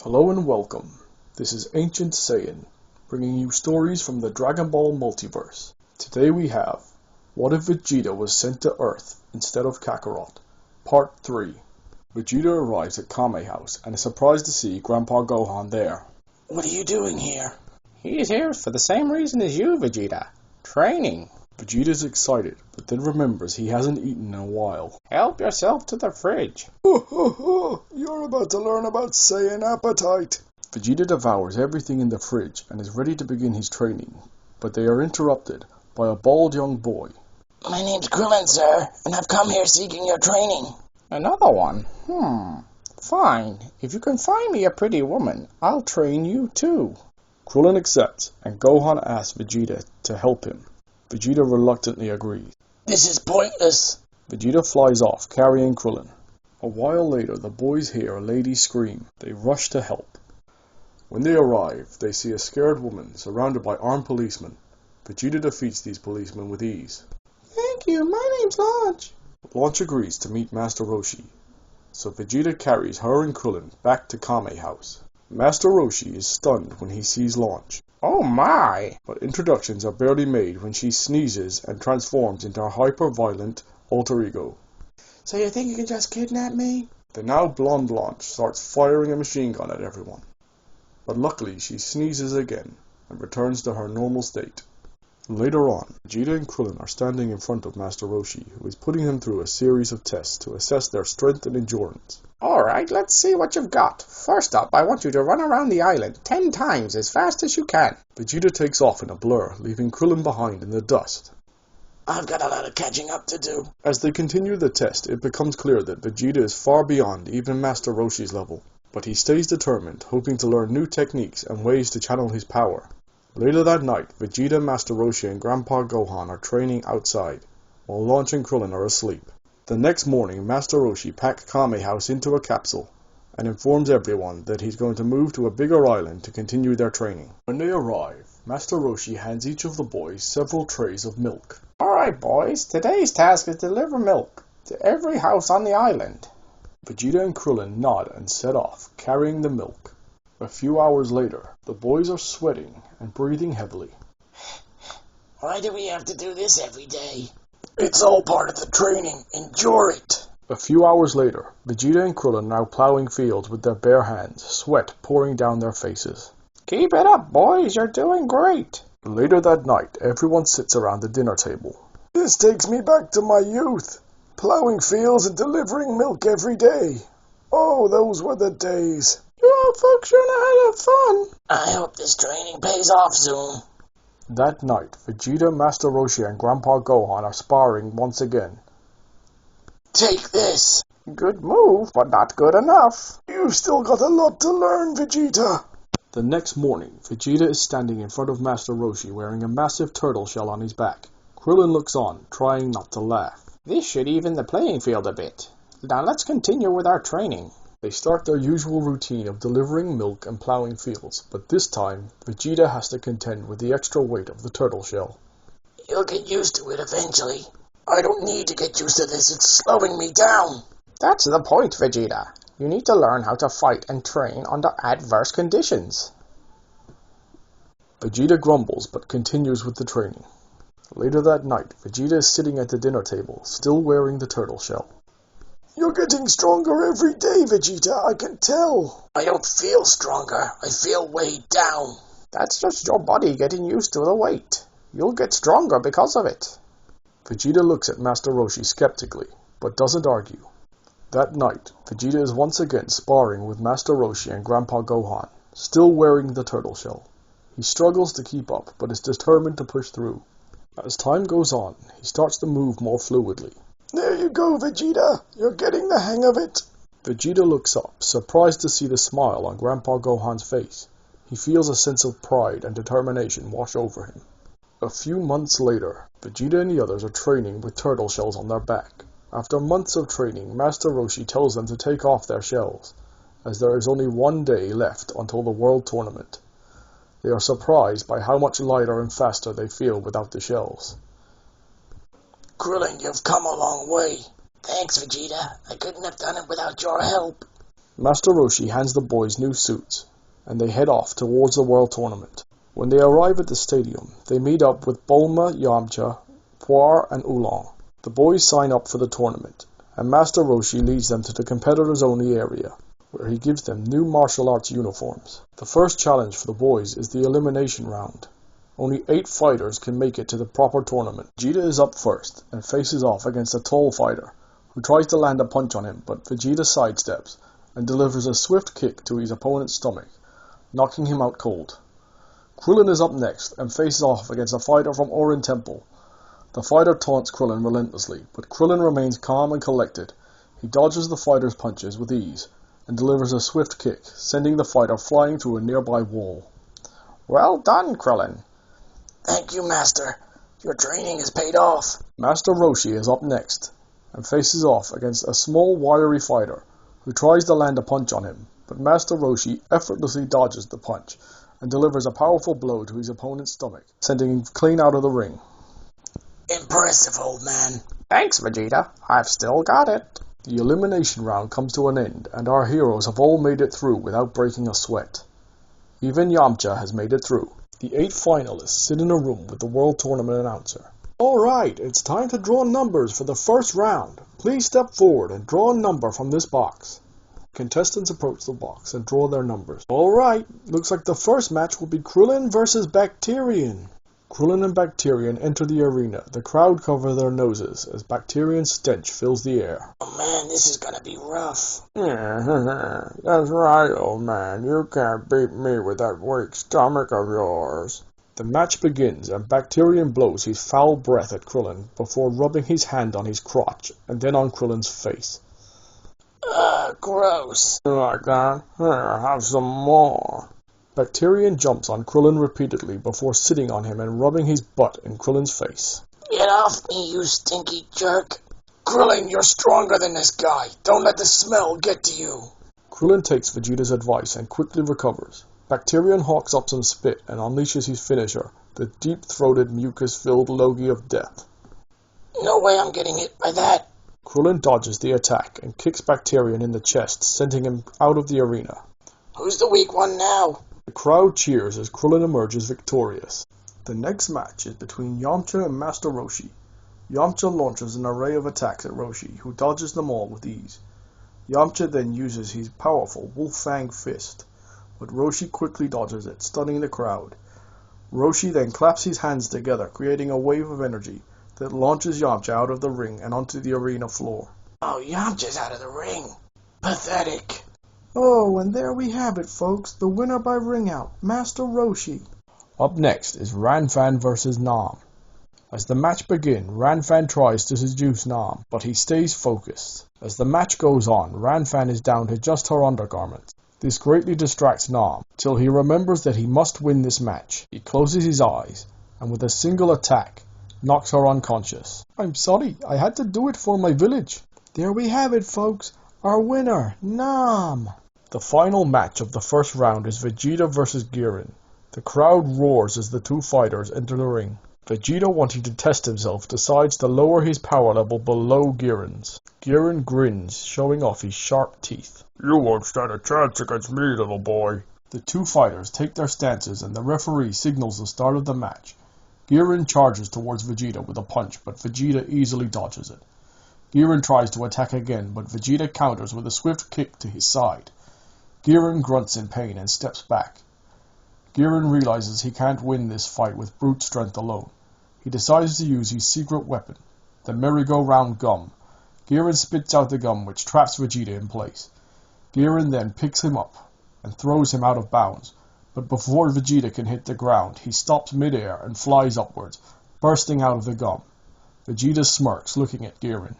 Hello and welcome. This is Ancient Saiyan, bringing you stories from the Dragon Ball multiverse. Today we have, What if Vegeta was sent to Earth instead of Kakarot? Part 3. Vegeta arrives at Kame House and is surprised to see Grandpa Gohan there. What are you doing here? He's here for the same reason as you, Vegeta. Training. Vegeta is excited, but then remembers he hasn't eaten in a while. Help yourself to the fridge. You're about to learn about Saiyan appetite. Vegeta devours everything in the fridge and is ready to begin his training, but they are interrupted by a bald young boy. My name's Krillin, sir, and I've come here seeking your training. Another one? Fine. If you can find me a pretty woman, I'll train you too. Krillin accepts, and Gohan asks Vegeta to help him. Vegeta reluctantly agrees. This is pointless. Vegeta flies off, carrying Krillin. A while later, the boys hear a lady scream. They rush to help. When they arrive, they see a scared woman surrounded by armed policemen. Vegeta defeats these policemen with ease. Thank you, my name's Launch. Launch agrees to meet Master Roshi, so Vegeta carries her and Krillin back to Kame House. Master Roshi is stunned when he sees Launch. Oh my! But introductions are barely made when she sneezes and transforms into her hyper-violent alter ego. So you think you can just kidnap me? The now blonde Blanche starts firing a machine gun at everyone. But luckily she sneezes again and returns to her normal state. Later on, Vegeta and Krillin are standing in front of Master Roshi, who is putting them through a series of tests to assess their strength and endurance. Alright, let's see what you've got. First up, I want you to run around the island 10 times as fast as you can. Vegeta takes off in a blur, leaving Krillin behind in the dust. I've got a lot of catching up to do. As they continue the test, it becomes clear that Vegeta is far beyond even Master Roshi's level. But he stays determined, hoping to learn new techniques and ways to channel his power. Later that night, Vegeta, Master Roshi, and Grandpa Gohan are training outside, while Launch and Krillin are asleep. The next morning, Master Roshi packs Kame House into a capsule and informs everyone that he's going to move to a bigger island to continue their training. When they arrive, Master Roshi hands each of the boys several trays of milk. Alright boys, today's task is to deliver milk to every house on the island. Vegeta and Krillin nod and set off, carrying the milk. A few hours later, the boys are sweating and breathing heavily. Why do we have to do this every day? It's all part of the training. Endure it. A few hours later, Vegeta and Krillin are now plowing fields with their bare hands, sweat pouring down their faces. Keep it up, boys. You're doing great. Later that night, everyone sits around the dinner table. This takes me back to my youth. Plowing fields and delivering milk every day. Oh, those were the days. You old folks sure know how to have fun. I hope this training pays off soon. That night, Vegeta, Master Roshi, and Grandpa Gohan are sparring once again. Take this. Good move, but not good enough. You've still got a lot to learn, Vegeta. The next morning, Vegeta is standing in front of Master Roshi wearing a massive turtle shell on his back. Krillin looks on, trying not to laugh. This should even the playing field a bit. Now let's continue with our training. They start their usual routine of delivering milk and plowing fields, but this time, Vegeta has to contend with the extra weight of the turtle shell. You'll get used to it eventually. I don't need to get used to this. It's slowing me down. That's the point, Vegeta. You need to learn how to fight and train under adverse conditions. Vegeta grumbles but continues with the training. Later that night, Vegeta is sitting at the dinner table, still wearing the turtle shell. You're getting stronger every day, Vegeta, I can tell. I don't feel stronger. I feel weighed down. That's just your body getting used to the weight. You'll get stronger because of it. Vegeta looks at Master Roshi skeptically, but doesn't argue. That night, Vegeta is once again sparring with Master Roshi and Grandpa Gohan, still wearing the turtle shell. He struggles to keep up, but is determined to push through. As time goes on, he starts to move more fluidly. There you go, Vegeta. You're getting the hang of it. Vegeta looks up, surprised to see the smile on Grandpa Gohan's face. He feels a sense of pride and determination wash over him. A few months later, Vegeta and the others are training with turtle shells on their back. After months of training, Master Roshi tells them to take off their shells, as there is only one day left until the World Tournament. They are surprised by how much lighter and faster they feel without the shells. Krillin, you've come a long way. Thanks, Vegeta. I couldn't have done it without your help. Master Roshi hands the boys new suits, and they head off towards the World Tournament. When they arrive at the stadium, they meet up with Bulma, Yamcha, Puar, and Oolong. The boys sign up for the tournament, and Master Roshi leads them to the competitors-only area, where he gives them new martial arts uniforms. The first challenge for the boys is the elimination round. Only 8 fighters can make it to the proper tournament. Vegeta is up first, and faces off against a tall fighter, who tries to land a punch on him, but Vegeta sidesteps, and delivers a swift kick to his opponent's stomach, knocking him out cold. Krillin is up next, and faces off against a fighter from Orin Temple. The fighter taunts Krillin relentlessly, but Krillin remains calm and collected. He dodges the fighter's punches with ease, and delivers a swift kick, sending the fighter flying through a nearby wall. Well done, Krillin. Thank you, Master. Your training has paid off. Master Roshi is up next, and faces off against a small wiry fighter, who tries to land a punch on him, but Master Roshi effortlessly dodges the punch, and delivers a powerful blow to his opponent's stomach, sending him clean out of the ring. Impressive, old man. Thanks, Vegeta. I've still got it. The elimination round comes to an end, and our heroes have all made it through without breaking a sweat. Even Yamcha has made it through. The 8 finalists sit in a room with the World Tournament announcer. Alright, it's time to draw numbers for the first round. Please step forward and draw a number from this box. Contestants approach the box and draw their numbers. Alright, looks like the first match will be Krillin versus Bacterian. Krillin and Bacterian enter the arena. The crowd cover their noses as Bacterian's stench fills the air. Oh man, this is gonna be rough. Yeah, that's right, old man. You can't beat me with that weak stomach of yours. The match begins, and Bacterian blows his foul breath at Krillin before rubbing his hand on his crotch and then on Krillin's face. Gross. You like that? Here, have some more. Bacterian jumps on Krillin repeatedly before sitting on him and rubbing his butt in Krillin's face. Get off me, you stinky jerk. Krillin, you're stronger than this guy. Don't let the smell get to you. Krillin takes Vegeta's advice and quickly recovers. Bacterian hawks up some spit and unleashes his finisher, the deep-throated, mucus-filled Logie of Death. No way I'm getting hit by that. Krillin dodges the attack and kicks Bacterian in the chest, sending him out of the arena. Who's the weak one now? The crowd cheers as Krillin emerges victorious. The next match is between Yamcha and Master Roshi. Yamcha launches an array of attacks at Roshi, who dodges them all with ease. Yamcha then uses his powerful Wolf Fang Fist, but Roshi quickly dodges it, stunning the crowd. Roshi then claps his hands together, creating a wave of energy that launches Yamcha out of the ring and onto the arena floor. Oh, Yamcha's out of the ring. Pathetic. Oh, and there we have it, folks. The winner by ring out, Master Roshi. Up next is Ranfan versus Nam. As the match begins, Ranfan tries to seduce Nam, but he stays focused. As the match goes on, Ranfan is down to just her undergarments. This greatly distracts Nam, till he remembers that he must win this match. He closes his eyes, and with a single attack, knocks her unconscious. I'm sorry, I had to do it for my village. There we have it, folks. Our winner, Nam. The final match of the first round is Vegeta versus Girin. The crowd roars as the two fighters enter the ring. Vegeta, wanting to test himself, decides to lower his power level below Girin's. Girin grins, showing off his sharp teeth. You won't stand a chance against me, little boy. The two fighters take their stances and the referee signals the start of the match. Girin charges towards Vegeta with a punch, but Vegeta easily dodges it. Girin tries to attack again, but Vegeta counters with a swift kick to his side. Girin grunts in pain and steps back. Girin realizes he can't win this fight with brute strength alone. He decides to use his secret weapon, the merry-go-round gum. Girin spits out the gum, which traps Vegeta in place. Girin then picks him up and throws him out of bounds, but before Vegeta can hit the ground, he stops mid-air and flies upwards, bursting out of the gum. Vegeta smirks, looking at Girin.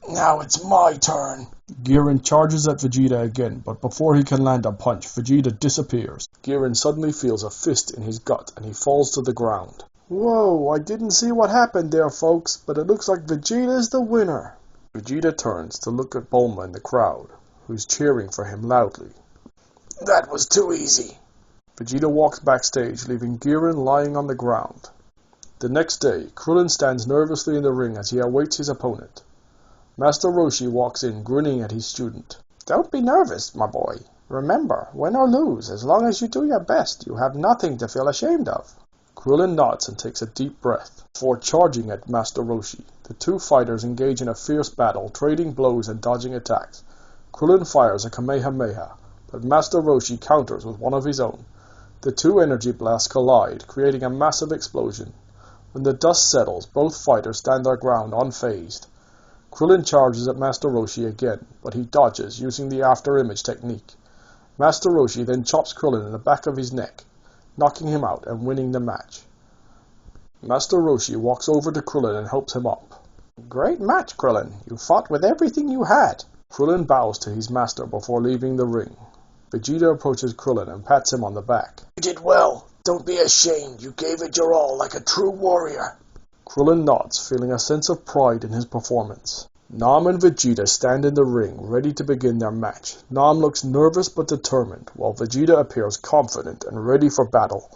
Now it's my turn. Girin charges at Vegeta again, but before he can land a punch, Vegeta disappears. Girin suddenly feels a fist in his gut and he falls to the ground. Whoa, I didn't see what happened there, folks, but it looks like Vegeta's the winner. Vegeta turns to look at Bulma in the crowd, who's cheering for him loudly. That was too easy. Vegeta walks backstage, leaving Girin lying on the ground. The next day, Krillin stands nervously in the ring as he awaits his opponent. Master Roshi walks in, grinning at his student. Don't be nervous, my boy. Remember, win or lose, as long as you do your best, you have nothing to feel ashamed of. Krillin nods and takes a deep breath before charging at Master Roshi. The two fighters engage in a fierce battle, trading blows and dodging attacks. Krillin fires a Kamehameha, but Master Roshi counters with one of his own. The two energy blasts collide, creating a massive explosion. When the dust settles, both fighters stand their ground unfazed. Krillin charges at Master Roshi again, but he dodges using the after image technique. Master Roshi then chops Krillin in the back of his neck, knocking him out and winning the match. Master Roshi walks over to Krillin and helps him up. Great match, Krillin. You fought with everything you had. Krillin bows to his master before leaving the ring. Vegeta approaches Krillin and pats him on the back. You did well. Don't be ashamed. You gave it your all like a true warrior. Krillin nods, feeling a sense of pride in his performance. Nam and Vegeta stand in the ring, ready to begin their match. Nam looks nervous but determined, while Vegeta appears confident and ready for battle.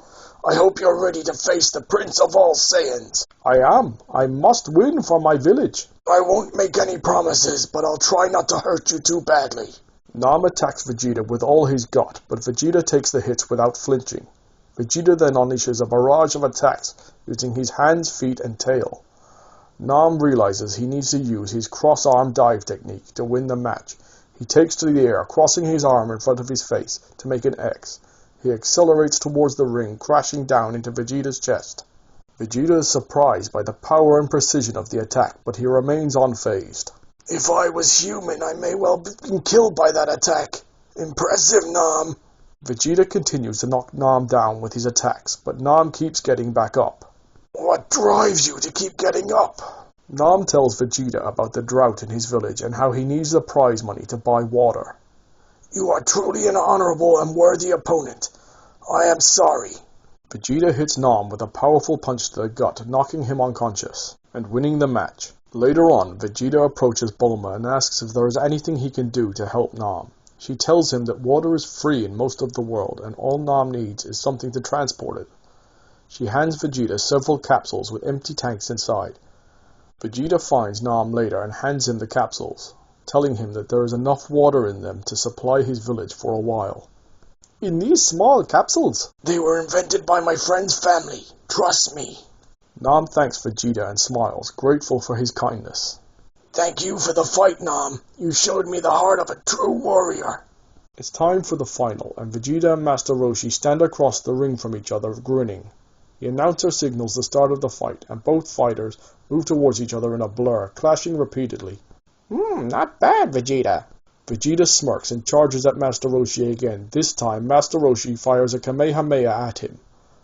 I hope you're ready to face the Prince of all Saiyans. I am. I must win for my village. I won't make any promises, but I'll try not to hurt you too badly. Nam attacks Vegeta with all he's got, but Vegeta takes the hits without flinching. Vegeta then unleashes a barrage of attacks, using his hands, feet, and tail. Nam realizes he needs to use his cross-arm dive technique to win the match. He takes to the air, crossing his arm in front of his face to make an X. He accelerates towards the ring, crashing down into Vegeta's chest. Vegeta is surprised by the power and precision of the attack, but he remains unfazed. If I was human, I may well have been killed by that attack. Impressive, Nam. Vegeta continues to knock Nam down with his attacks, but Nam keeps getting back up. What drives you to keep getting up? Nam tells Vegeta about the drought in his village and how he needs the prize money to buy water. You are truly an honorable and worthy opponent. I am sorry. Vegeta hits Nam with a powerful punch to the gut, knocking him unconscious, and winning the match. Later on, Vegeta approaches Bulma and asks if there is anything he can do to help Nam. She tells him that water is free in most of the world, and all Nam needs is something to transport it. She hands Vegeta several capsules with empty tanks inside. Vegeta finds Nam later and hands him the capsules, telling him that there is enough water in them to supply his village for a while. In these small capsules? They were invented by my friend's family. Trust me. Nam thanks Vegeta and smiles, grateful for his kindness. Thank you for the fight, Nam. You showed me the heart of a true warrior. It's time for the final, and Vegeta and Master Roshi stand across the ring from each other, grinning. The announcer signals the start of the fight, and both fighters move towards each other in a blur, clashing repeatedly. Not bad, Vegeta. Vegeta smirks and charges at Master Roshi again. This time, Master Roshi fires a Kamehameha at him,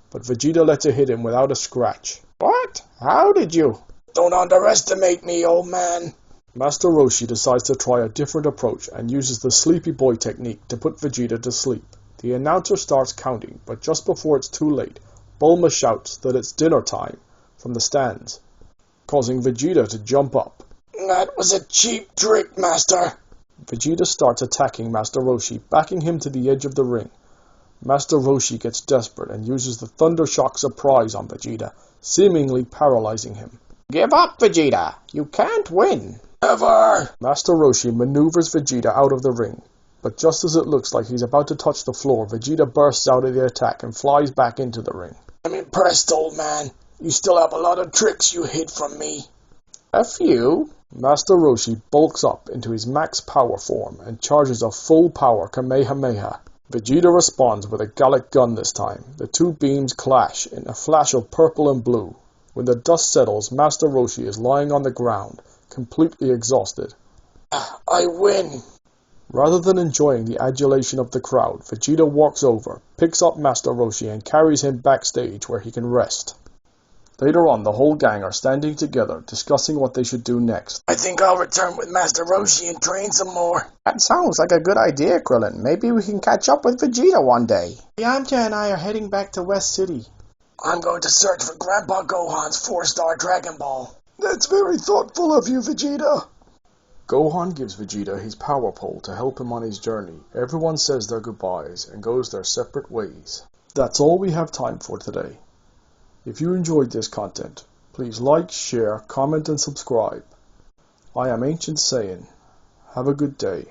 but Vegeta lets it hit him without a scratch. What? How did you? Don't underestimate me, old man. Master Roshi decides to try a different approach and uses the Sleepy Boy technique to put Vegeta to sleep. The announcer starts counting, but just before it's too late, Bulma shouts that it's dinner time from the stands, causing Vegeta to jump up. That was a cheap trick, Master. Vegeta starts attacking Master Roshi, backing him to the edge of the ring. Master Roshi gets desperate and uses the Thunder Shock surprise on Vegeta, seemingly paralyzing him. Give up, Vegeta. You can't win. Never. Master Roshi maneuvers Vegeta out of the ring, but just as it looks like he's about to touch the floor, Vegeta bursts out of the attack and flies back into the ring. I'm impressed, old man. You still have a lot of tricks you hid from me. A few. Master Roshi bulks up into his max power form and charges a full power Kamehameha. Vegeta responds with a Gallic gun this time. The two beams clash in a flash of purple and blue. When the dust settles, Master Roshi is lying on the ground, completely exhausted. I win. Rather than enjoying the adulation of the crowd, Vegeta walks over, picks up Master Roshi and carries him backstage where he can rest. Later on, the whole gang are standing together, discussing what they should do next. I think I'll return with Master Roshi and train some more. That sounds like a good idea, Krillin. Maybe we can catch up with Vegeta one day. Yamcha and I are heading back to West City. I'm going to search for Grandpa Gohan's 4-star Dragon Ball. That's very thoughtful of you, Vegeta. Gohan gives Vegeta his power pole to help him on his journey. Everyone says their goodbyes and goes their separate ways. That's all we have time for today. If you enjoyed this content, please like, share, comment and subscribe. I am Ancient Saiyan. Have a good day.